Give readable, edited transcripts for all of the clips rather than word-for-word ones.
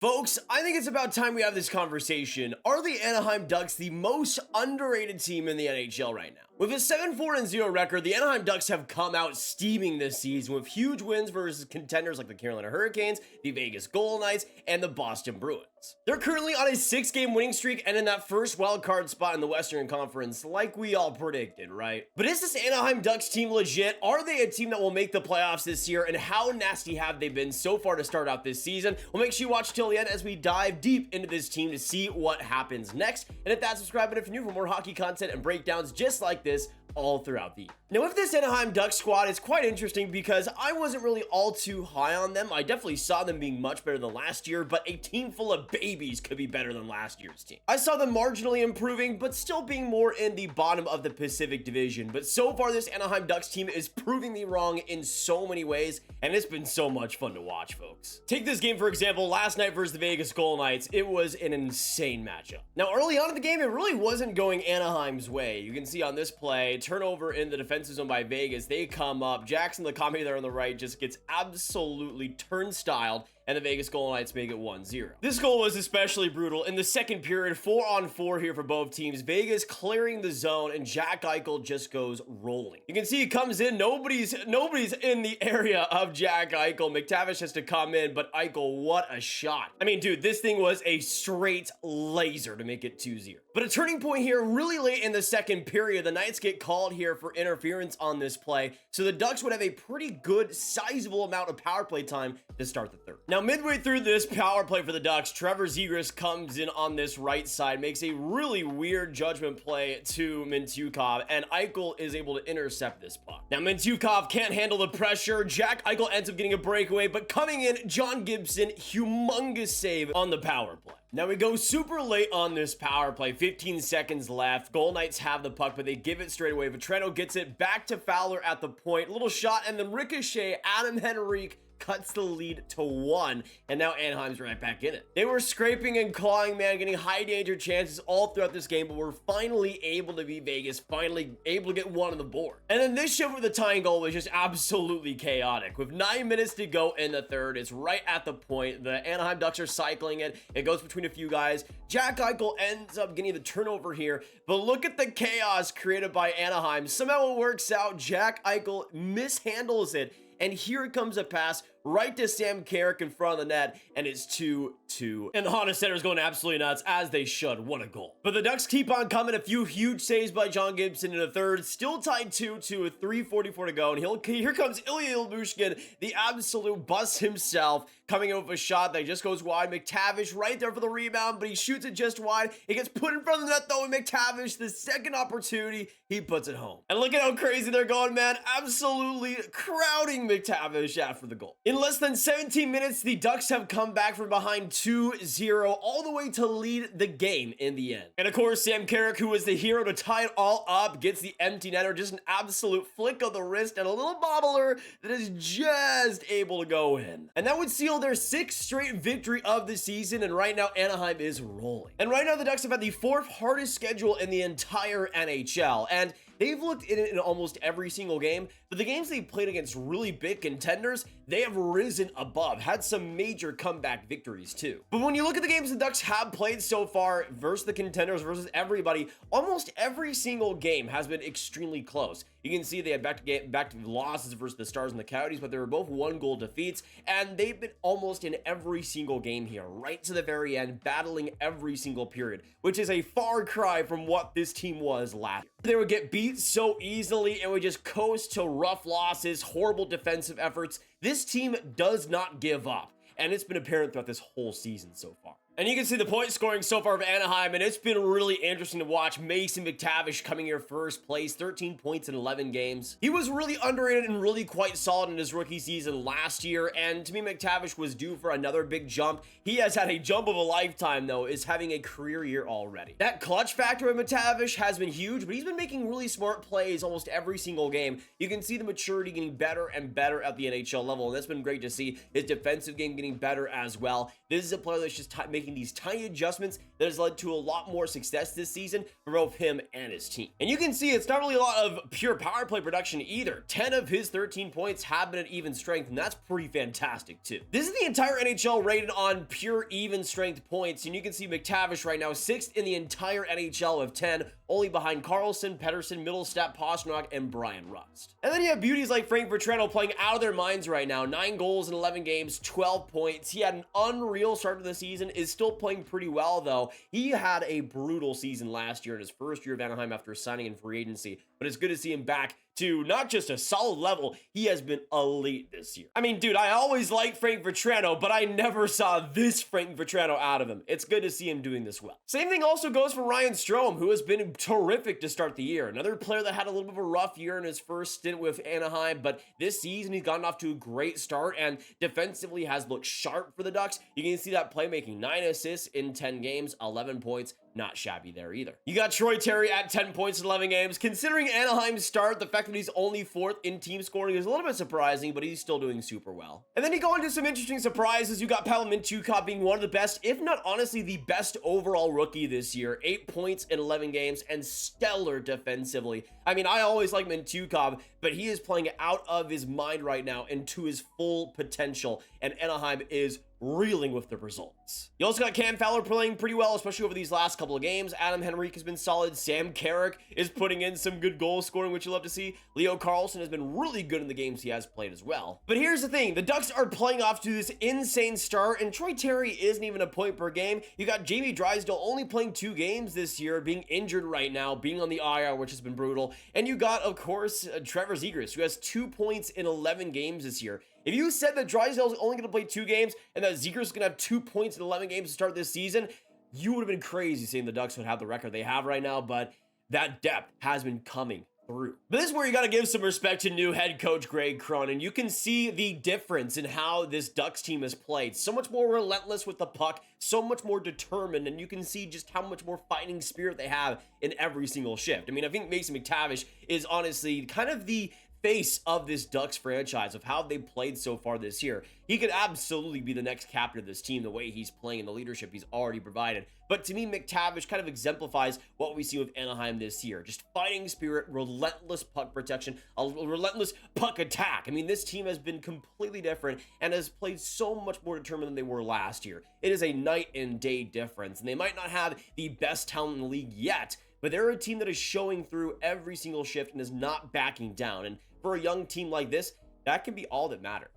Folks, I think it's about time we have this conversation. Are the Anaheim Ducks the most underrated team in the NHL right now? With a 7-4-0 record, the Anaheim Ducks have come out steaming this season with huge wins versus contenders like the Carolina Hurricanes, the Vegas Golden Knights, and the Boston Bruins. They're currently on a 6-game winning streak and in that first wild card spot in the Western Conference, like we all predicted, right? But is this Anaheim Ducks team legit? Are they a team that will make the playoffs this year? And how nasty have they been so far to start out this season? Well, make sure you watch till the end as we dive deep into this team to see what happens next. And hit that subscribe button if you're new for more hockey content and breakdowns just like this all throughout the year. Now, with this Anaheim Ducks squad, it's quite interesting because I wasn't really all too high on them. I definitely saw them being much better than last year, but a team full of babies could be better than last year's team. I saw them marginally improving, but still being more in the bottom of the Pacific Division. But so far, this Anaheim Ducks team is proving me wrong in so many ways, and it's been so much fun to watch, folks. Take this game, for example, last night versus the Vegas Golden Knights. It was an insane matchup. Now, early on in the game, it really wasn't going Anaheim's way. You can see on this play, turnover in the defensive zone by Vegas. They come up. Jackson, the comedy there on the right, just gets absolutely turnstiled, and the Vegas Golden Knights make it 1-0. This goal was especially brutal. In the second period, 4-on-4 here for both teams. Vegas clearing the zone, and Jack Eichel just goes rolling. You can see he comes in. Nobody's in the area of Jack Eichel. McTavish has to come in, but Eichel, what a shot. I mean, dude, this thing was a straight laser to make it 2-0. But a turning point here, really late in the second period, the Knights get called here for interference on this play, so the Ducks would have a pretty good, sizable amount of power play time to start the third. Now, midway through this power play for the Ducks, Trevor Zegras comes in on this right side, makes a really weird judgment play to Mintyukov, and Eichel is able to intercept this puck. Now, Mintyukov can't handle the pressure. Jack Eichel ends up getting a breakaway, but coming in, John Gibson, humongous save on the power play. Now we go super late on this power play, 15 seconds left. Golden Knights have the puck, but they give it straight away. Vatrano gets it back to Fowler at the point. Little shot, and then ricochet. Adam Henrique cuts the lead to 1, and now Anaheim's right back in it. They were scraping and clawing, man, getting high danger chances all throughout this game, but we're finally able to beat Vegas, finally able to get one on the board. And then this shift with the tying goal was just absolutely chaotic. With 9 minutes to go in the third, it's right at the point. The Anaheim Ducks are cycling it. It goes between a few guys. Jack Eichel ends up getting the turnover here, but look at the chaos created by Anaheim. Somehow it works out. Jack Eichel mishandles it, and here comes a pass right to Sam Carrick in front of the net, and it's 2-2. And the Honda Center is going absolutely nuts, as they should. What a goal. But the Ducks keep on coming. A few huge saves by John Gibson in the third. Still tied 2-2 with 3:44 to go. And here comes Elliotte, the absolute bus himself, coming out with a shot that just goes wide. McTavish right there for the rebound, but he shoots it just wide. It gets put in front of the net, though, and McTavish, the second opportunity, he puts it home. And look at how crazy they're going, man. Absolutely crowding McTavish after the goal. In less than 17 minutes, the Ducks have come back from behind 2-0 all the way to lead the game in the end. And of course, Sam Carrick, who was the hero to tie it all up, gets the empty netter, just an absolute flick of the wrist and a little bobbler that is just able to go in. And that would seal their 6th straight victory of the season, and right now Anaheim is rolling. And right now the Ducks have had the 4th hardest schedule in the entire NHL, and they've looked in it in almost every single game, but the games they've played against really big contenders, they have risen above, had some major comeback victories too. But when you look at the games the Ducks have played so far versus the contenders, versus everybody, almost every single game has been extremely close. You can see they had back to losses versus the Stars and the Coyotes, but they were both 1-goal defeats, and they've been almost in every single game here, right to the very end, battling every single period, which is a far cry from what this team was last year. They would get beat so easily and would just coast to rough losses, horrible defensive efforts. This team does not give up, and it's been apparent throughout this whole season so far. And you can see the point scoring so far of Anaheim, and it's been really interesting to watch. Mason McTavish coming here first place, 13 points in 11 games. He was really underrated and really quite solid in his rookie season last year, and to me, McTavish was due for another big jump. He has had a jump of a lifetime, though, is having a career year already. That clutch factor of McTavish has been huge, but he's been making really smart plays almost every single game. You can see the maturity getting better and better at the NHL level, and that's been great to see. His defensive game getting better as well. This is a player that's just making making these tiny adjustments that has led to a lot more success this season for both him and his team. And you can see it's not really a lot of pure power play production either. 10 of his 13 points have been at even strength, and that's pretty fantastic too. This is the entire NHL rated on pure even strength points, and you can see McTavish right now 6th in the entire NHL with 10, only behind Carlsson, Pettersson, Middlestat, Pastrnak, and Brian Rust. And then you have beauties like Frank Vatrano playing out of their minds right now. 9 goals in 11 games, 12 points. He had an unreal start to the season, is still playing pretty well though. He had a brutal season last year in his first year of Anaheim after signing in free agency, but it's good to see him back to not just a solid level, he has been elite this year. I mean, dude, I always liked Frank Vatrano, but I never saw this Frank Vatrano out of him. It's good to see him doing this well. Same thing also goes for Ryan Strome, who has been terrific to start the year. Another player that had a little bit of a rough year in his first stint with Anaheim, but this season he's gotten off to a great start and defensively has looked sharp for the Ducks. You can see that playmaking, 9 assists in 10 games, 11 points. Not shabby there either. You got Troy Terry at 10 points in 11 games. Considering Anaheim's start, the fact that he's only 4th in team scoring is a little bit surprising, but he's still doing super well. And then you go into some interesting surprises. You got Pavel Mintyukov being one of the best, if not honestly the best overall rookie this year. 8 points in 11 games and stellar defensively. I mean, I always like Mintyukov, but he is playing out of his mind right now and to his full potential, and Anaheim is reeling with the results. You also got Cam Fowler playing pretty well, especially over these last couple of games. Adam Henrique has been solid. Sam Carrick is putting in some good goal scoring, which you love to see. Leo Carlsson has been really good in the games he has played as well. But here's the thing, the Ducks are playing off to this insane start, and Troy Terry isn't even a point per game. You got Jamie Drysdale only playing 2 games this year, being injured right now, being on the IR, which has been brutal. And you got, of course, Trevor Zegras, who has 2 points in 11 games this year. If you said that Drysdale is only going to play 2 games and that Zegras is going to have 2 points in 11 games to start this season, you would have been crazy saying the Ducks would have the record they have right now, but that depth has been coming through. But this is where you got to give some respect to new head coach Greg Cronin. You can see the difference in how this Ducks team has played. So much more relentless with the puck, so much more determined, and you can see just how much more fighting spirit they have in every single shift. I mean, I think Mason McTavish is honestly kind of the face of this Ducks franchise, of how they played so far this year. He could absolutely be the next captain of this team, the way he's playing and the leadership he's already provided. But to me, McTavish kind of exemplifies what we see with Anaheim this year. Just fighting spirit, relentless puck protection, a relentless puck attack. I mean, this team has been completely different and has played so much more determined than they were last year. It is a night and day difference, and they might not have the best talent in the league yet, but they're a team that is showing through every single shift and is not backing down. And for a young team like this, that can be all that matters.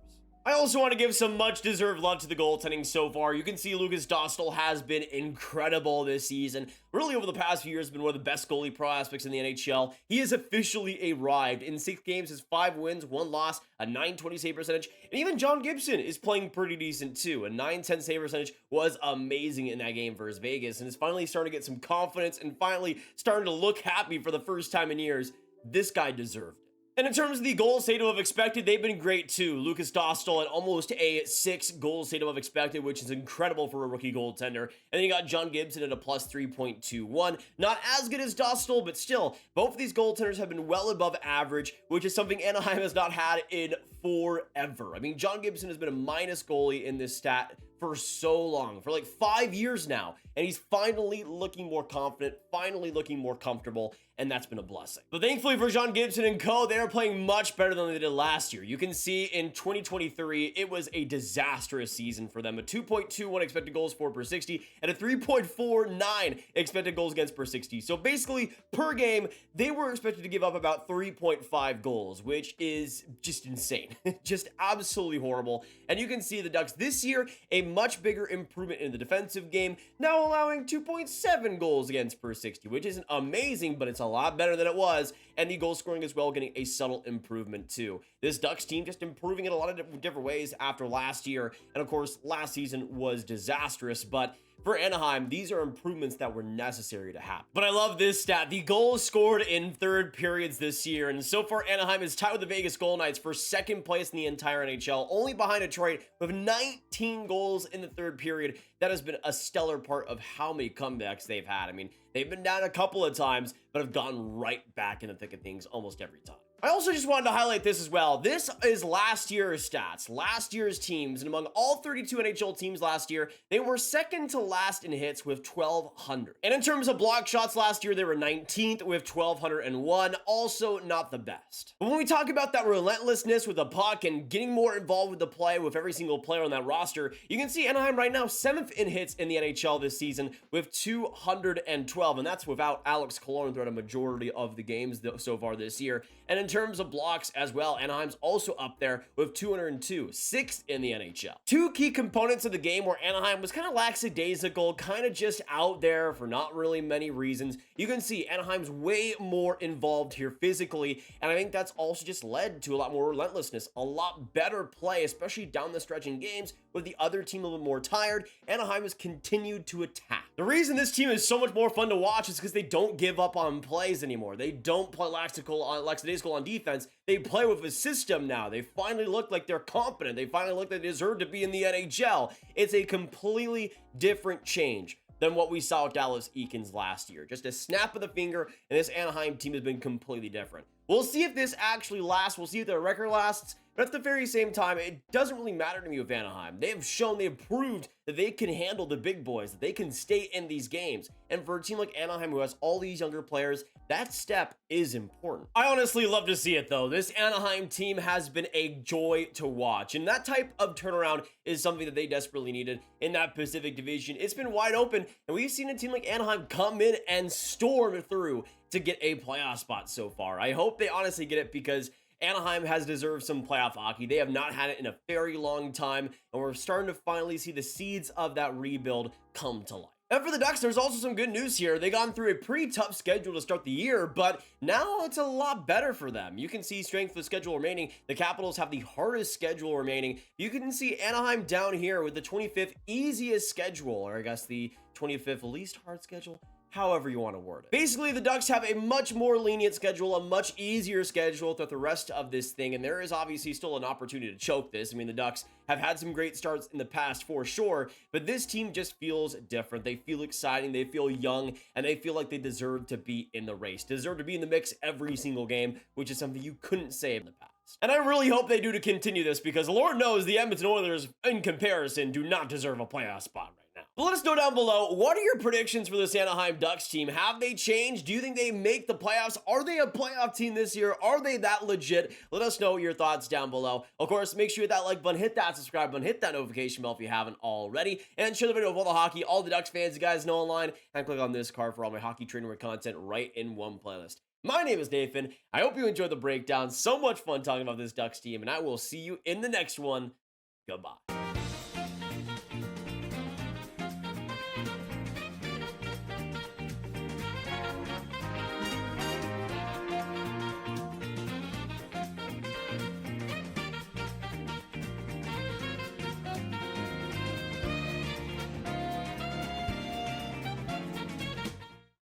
I also want to give some much-deserved love to the goaltending so far. You can see Lukas Dostal has been incredible this season. Really, over the past few years, has been one of the best goalie prospects in the NHL. He has officially arrived. In 6 games, has 5 wins, 1 loss, a .920 save percentage, and even John Gibson is playing pretty decent too. A .910 save percentage was amazing in that game versus Vegas, and is finally starting to get some confidence and finally starting to look happy for the first time in years. This guy deserved it. And in terms of the goals saved above expected, they've been great too. Lukas Dostal at almost a 6 goals saved above expected, which is incredible for a rookie goaltender. And then you got John Gibson at a plus 3.21. Not as good as Dostal, but still, both of these goaltenders have been well above average, which is something Anaheim has not had in forever. I mean, John Gibson has been a minus goalie in this stat for so long, for like 5 years now, and he's finally looking more confident, finally looking more comfortable, and that's been a blessing. But thankfully for John Gibson and co, they are playing much better than they did last year. You can see in 2023, it was a disastrous season for them. A 2.21 expected goals for per 60 and a 3.49 expected goals against per 60. So basically, per game, they were expected to give up about 3.5 goals, which is just insane. Just absolutely horrible. And you can see the Ducks this year, a much bigger improvement in the defensive game, now allowing 2.7 goals against per 60, which isn't amazing, but it's a lot better than it was. And the goal scoring as well, getting a subtle improvement too. This Ducks team just improving in a lot of different ways after last year. And of course, last season was disastrous, but for Anaheim, these are improvements that were necessary to happen. But I love this stat. The goals scored in third periods this year, and so far Anaheim is tied with the Vegas Golden Knights for second place in the entire NHL, only behind Detroit with 19 goals in the third period. That has been a stellar part of how many comebacks they've had. I mean, they've been down a couple of times, but have gotten right back in the thick of things almost every time. I also just wanted to highlight this as well. This is last year's stats, last year's teams, and among all 32 NHL teams last year, they were second to last in hits with 1,200. And in terms of block shots last year, they were 19th with 1,201, also not the best. But when we talk about that relentlessness with the puck and getting more involved with the play with every single player on that roster, you can see Anaheim right now 7th in hits in the NHL this season with 212, and that's without Alex Killorn throughout a majority of the games so far this year. And in terms of blocks as well, Anaheim's also up there with 202, 6th in the NHL. Two key components of the game where Anaheim was kind of lackadaisical, kind of just out there for not really many reasons. You can see Anaheim's way more involved here physically, and I think that's also just led to a lot more relentlessness, a lot better play, especially down the stretch in games with the other team a little bit more tired. Anaheim has continued to attack. The reason this team is so much more fun to watch is because they don't give up on plays anymore. They don't play lackadaisical on defense. They play with a system now. They finally look like they're competent. They finally look like they deserve to be in the NHL. It's a completely different change than what we saw with Dallas Eakins last year. Just a snap of the finger, and this Anaheim team has been completely different. We'll see if this actually lasts. We'll see if their record lasts. But at the very same time, it doesn't really matter to me with Anaheim. They have proved that they can handle the big boys, that they can stay in these games. And for a team like Anaheim who has all these younger players, that step is important. I honestly love to see it though. This Anaheim team has been a joy to watch. And that type of turnaround is something that they desperately needed in that Pacific Division. It's been wide open, and we've seen a team like Anaheim come in and storm through to get a playoff spot so far. I hope they honestly get it, because Anaheim has deserved some playoff hockey. They have not had it in a very long time, and we're starting to finally see the seeds of that rebuild come to life. And for the Ducks, there's also some good news here. They gone through a pretty tough schedule to start the year, but now it's a lot better for them. You can see strength of schedule remaining. The Capitals have the hardest schedule remaining. You can see Anaheim down here with the 25th easiest schedule, or I guess the 25th least hard schedule. However you want to word it. Basically, the Ducks have a much more lenient schedule, a much easier schedule throughout the rest of this thing, and there is obviously still an opportunity to choke this. I mean, the Ducks have had some great starts in the past for sure, but this team just feels different. They feel exciting, they feel young, and they feel like they deserve to be in the race, deserve to be in the mix every single game, which is something you couldn't say in the past. And I really hope they do to continue this, because Lord knows the Edmonton Oilers, in comparison, do not deserve a playoff spot right now. But let us know down below, what are your predictions for this Anaheim Ducks team? Have they changed? Do you think they make the playoffs? Are they a playoff team this year? Are they that legit? Let us know your thoughts down below. Of course, make sure you hit that like button, hit that subscribe button, hit that notification bell if you haven't already, and share the video with all the hockey, all the Ducks fans you guys know online, and click on this card for all my hockey training room content right in one playlist. My name is Nathan. I hope you enjoyed the breakdown. So much fun talking about this Ducks team, and I will see you in the next one. Goodbye.